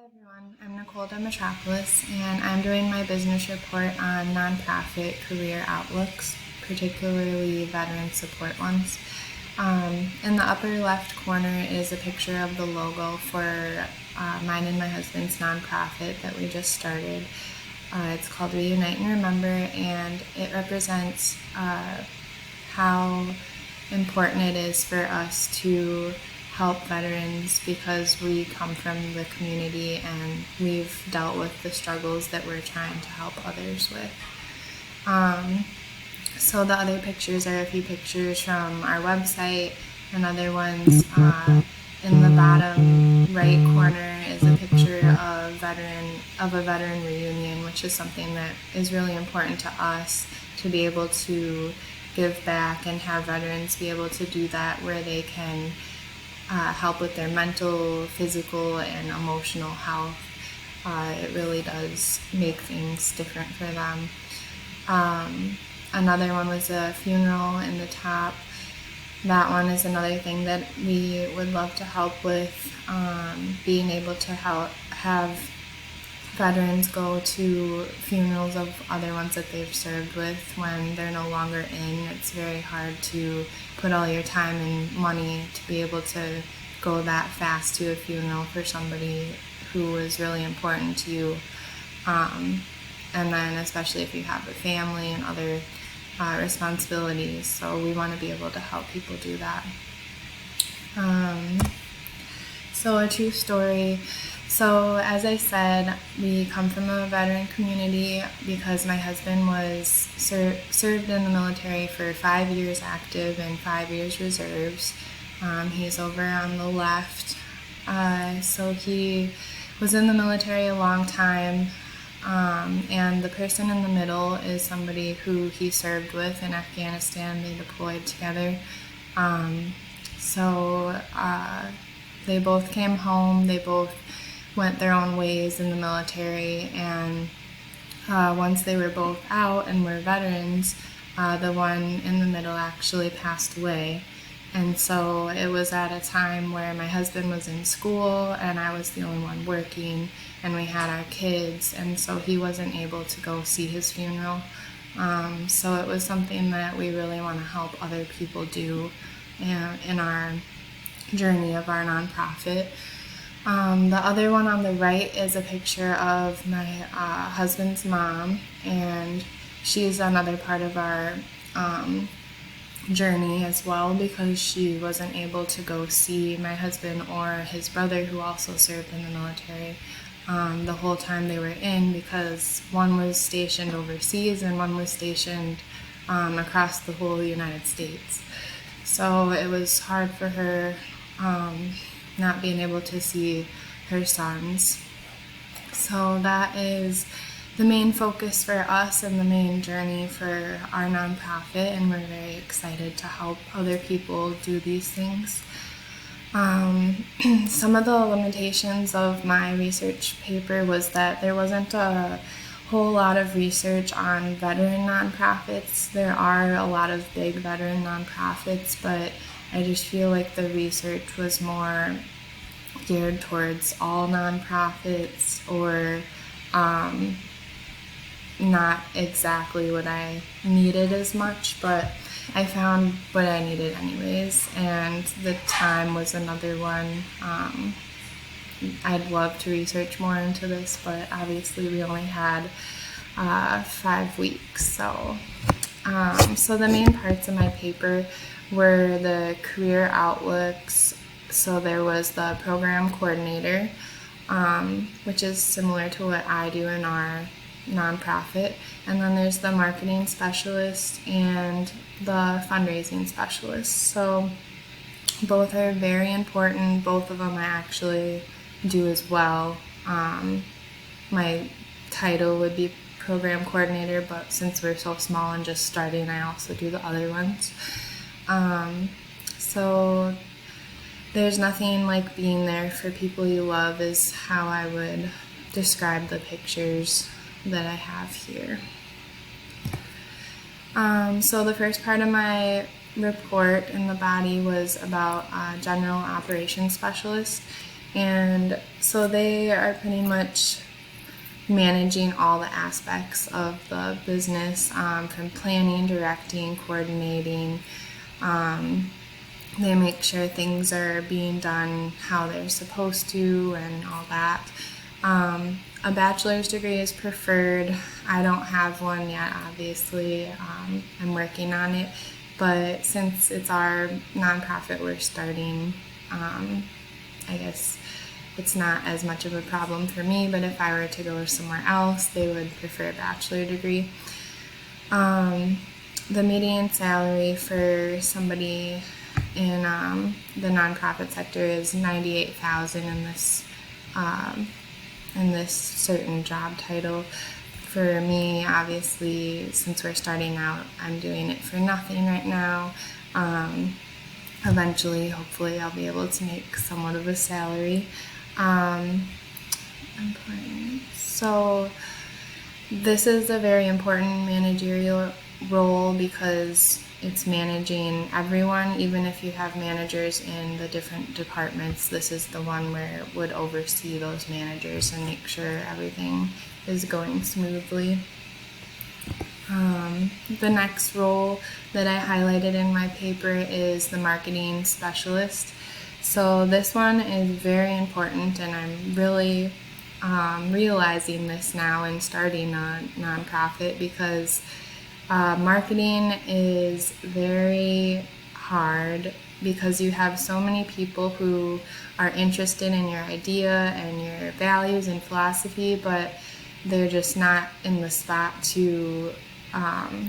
Everyone, I'm Nicole Demetropoulos, and I'm doing my business report on nonprofit career outlooks, particularly veteran support ones. In the upper left corner is a picture of the logo for mine and my husband's nonprofit that we just started. It's called Reunite and Remember, and it represents how important it is for us to help veterans because we come from the community and we've dealt with the struggles that we're trying to help others with. So the other pictures are a few pictures from our website and other ones. In the bottom right corner is a picture of a veteran reunion, which is something that is really important to us to be able to give back and have veterans be able to do that where they can help with their mental, physical, and emotional health. It really does make things different for them. Another one was a funeral in the top. That one is another thing that we would love to help with, being able to have veterans go to funerals of other ones that they've served with when they're no longer in. It's very hard to put all your time and money to be able to go that fast to a funeral for somebody who is really important to you. And then especially if you have a family and other responsibilities. So we want to be able to help people do that. So a true story. So as I said, we come from a veteran community because my husband was served in the military for 5 years active and 5 years reserves. He's over on the left. So he was in the military a long time. And the person in the middle is somebody who he served with in Afghanistan. They deployed together. They both came home. They both went their own ways in the military, and once they were both out and were veterans, the one in the middle actually passed away. And so it was at a time where my husband was in school and I was the only one working, and we had our kids, and so he wasn't able to go see his funeral. So it was something that we really want to help other people do in our journey of our nonprofit. The other one on the right is a picture of my husband's mom, and she's another part of our journey as well because she wasn't able to go see my husband or his brother, who also served in the military, the whole time they were in, because one was stationed overseas and one was stationed across the whole United States. So it was hard for her not being able to see her sons. So that is the main focus for us and the main journey for our nonprofit, and we're very excited to help other people do these things. Some of the limitations of my research paper was that there wasn't a whole lot of research on veteran nonprofits. There are a lot of big veteran nonprofits, but I just feel like the research was more geared towards all nonprofits, or not exactly what I needed as much, but I found what I needed anyways, and the time was another one. I'd love to research more into this, but obviously we only had 5 weeks. So the main parts of my paper were the career outlooks. So there was the program coordinator, which is similar to what I do in our nonprofit, and then there's the marketing specialist and the fundraising specialist. So both are very important. Both of them I actually do as well. My title would be program coordinator, but since we're so small and just starting, I also do the other ones. So there's nothing like being there for people you love, is how I would describe the pictures that I have here. So the first part of my report in the body was about general operations specialist, And so they are pretty much managing all the aspects of the business, from planning, directing, coordinating. They make sure things are being done how they're supposed to and all that. A bachelor's degree is preferred. I don't have one yet, obviously. I'm working on it. But since it's our nonprofit we're starting, I guess it's not as much of a problem for me. But if I were to go somewhere else, they would prefer a bachelor degree. The median salary for somebody in the nonprofit sector is $98,000 in this certain job title. For me, obviously, since we're starting out, I'm doing it for nothing right now. Eventually, hopefully, I'll be able to make somewhat of a salary. So this is a very important managerial role because it's managing everyone. Even if you have managers in the different departments, this is the one where it would oversee those managers and make sure everything is going smoothly. The next role that I highlighted in my paper is the marketing specialist. So this one is very important, and I'm really realizing this now in starting a nonprofit, because marketing is very hard because you have so many people who are interested in your idea and your values and philosophy, but they're just not in the spot to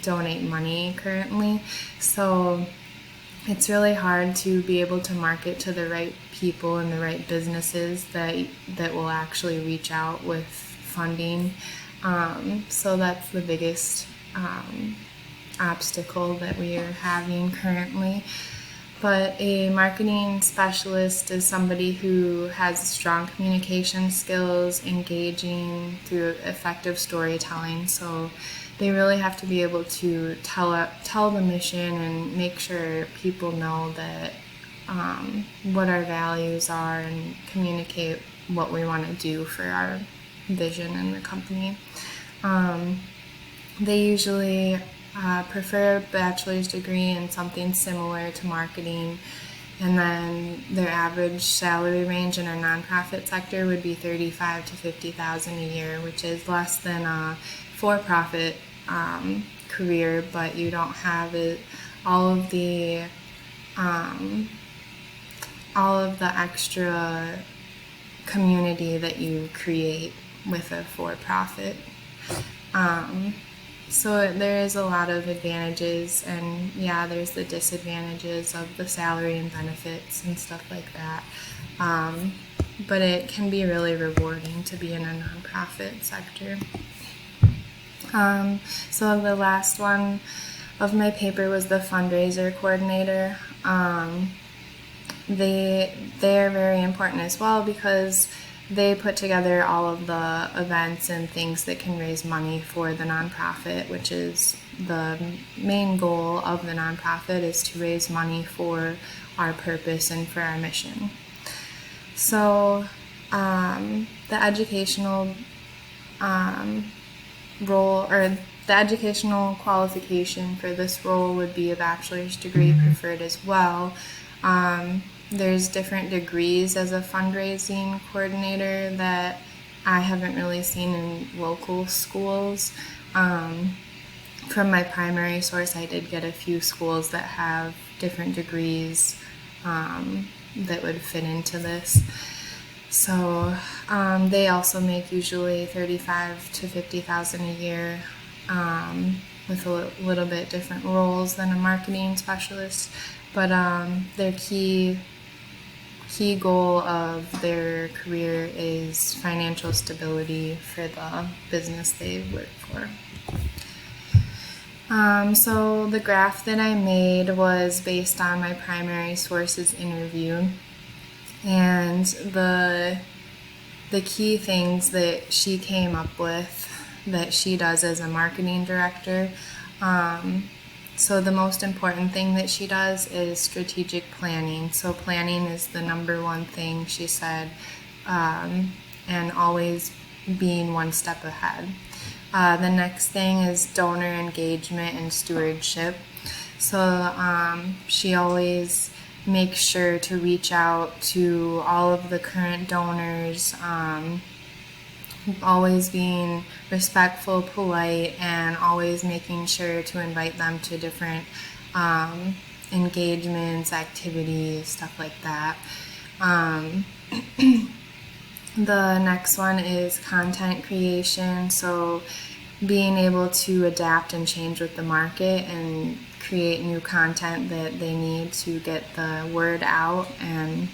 donate money currently. So it's really hard to be able to market to the right people and the right businesses that will actually reach out with funding. So that's the biggest obstacle that we are having currently. But a marketing specialist is somebody who has strong communication skills, engaging through effective storytelling. So they really have to be able to tell the mission and make sure people know that what our values are, and communicate what we want to do for our vision in the company. They usually prefer a bachelor's degree in something similar to marketing, and then their average salary range in our nonprofit sector would be $35,000 to $50,000 a year, which is less than a for-profit career, but you don't have all of the extra community that you create with a for-profit. So there is a lot of advantages, and yeah, there's the disadvantages of the salary and benefits and stuff like that. But it can be really rewarding to be in a nonprofit sector. So the last one of my paper was the fundraiser coordinator. They are very important as well because they put together all of the events and things that can raise money for the nonprofit, which is the main goal of the nonprofit, is to raise money for our purpose and for our mission. So the educational role, or the educational qualification for this role, would be a bachelor's degree preferred as well. There's different degrees as a fundraising coordinator that I haven't really seen in local schools. From my primary source, I did get a few schools that have different degrees that would fit into this. So they also make usually $35,000 to $50,000 a year, with a little bit different roles than a marketing specialist. But their key goal of their career is financial stability for the business they work for. So the graph that I made was based on my primary source's interview, and the key things that she came up with that she does as a marketing director. So the most important thing that she does is strategic planning. So planning is the number one thing, she said, and always being one step ahead. The next thing is donor engagement and stewardship. So she always makes sure to reach out to all of the current donors, always being respectful, polite, and always making sure to invite them to different engagements, activities, stuff like that. The next one is content creation. So being able to adapt and change with the market and create new content that they need to get the word out, and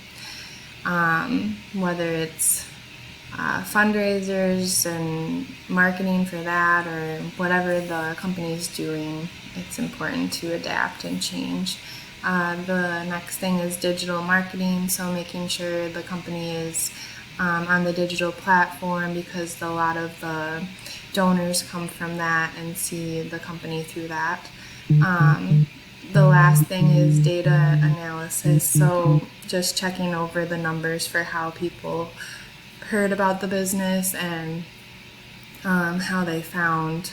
whether it's fundraisers and marketing for that or whatever the company is doing, it's important to adapt and change. The next thing is digital marketing, so making sure the company is on the digital platform, because a lot of the donors come from that and see the company through that. The last thing is data analysis, so just checking over the numbers for how people heard about the business and how they found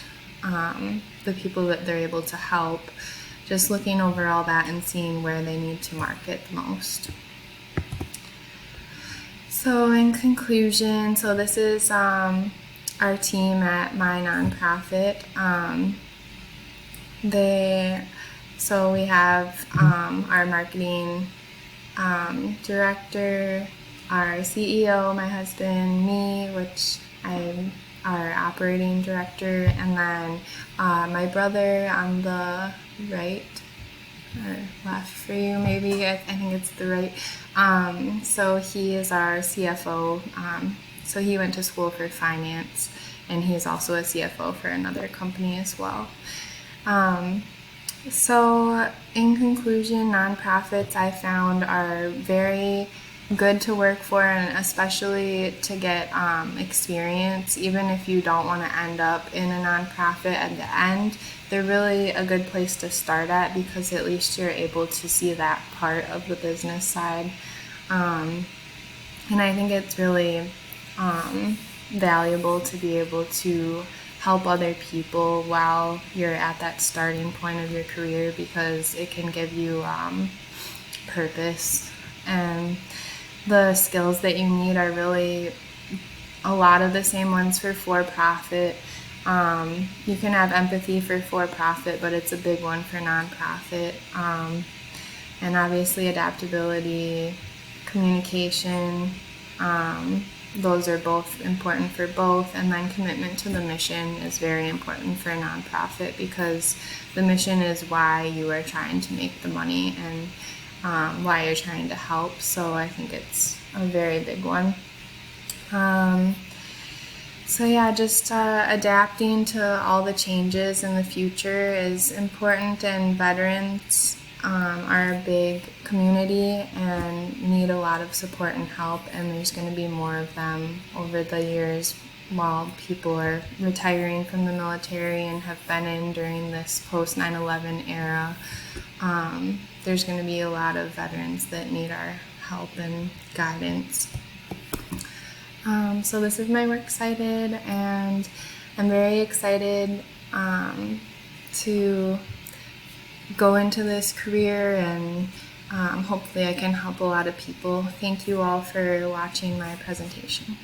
the people that they're able to help. Just looking over all that and seeing where they need to market the most. So in conclusion, so this is our team at my nonprofit. So we have our marketing director, our CEO, my husband, me, which I'm our operating director, and then my brother on the right or left for you, maybe. I think it's the right. So he is our CFO. So he went to school for finance, and he's also a CFO for another company as well. So in conclusion, nonprofits I found are very good to work for, and especially to get experience. Even if you don't want to end up in a nonprofit at the end, they're really a good place to start at, because at least you're able to see that part of the business side. And I think it's really valuable to be able to help other people while you're at that starting point of your career, because it can give you purpose, and the skills that you need are really a lot of the same ones for profit. You can have empathy for profit, but it's a big one for nonprofit. And obviously adaptability, communication, those are both important for both. And then commitment to the mission is very important for a nonprofit, because the mission is why you are trying to make the money and why you're trying to help. So I think it's a very big one. So yeah, just adapting to all the changes in the future is important, and veterans are a big community and need a lot of support and help, and there's going to be more of them over the years while people are retiring from the military and have been in during this post 9/11 era. There's going to be a lot of veterans that need our help and guidance. So this is my works cited, and I'm very excited to go into this career, and hopefully I can help a lot of people. Thank you all for watching my presentation.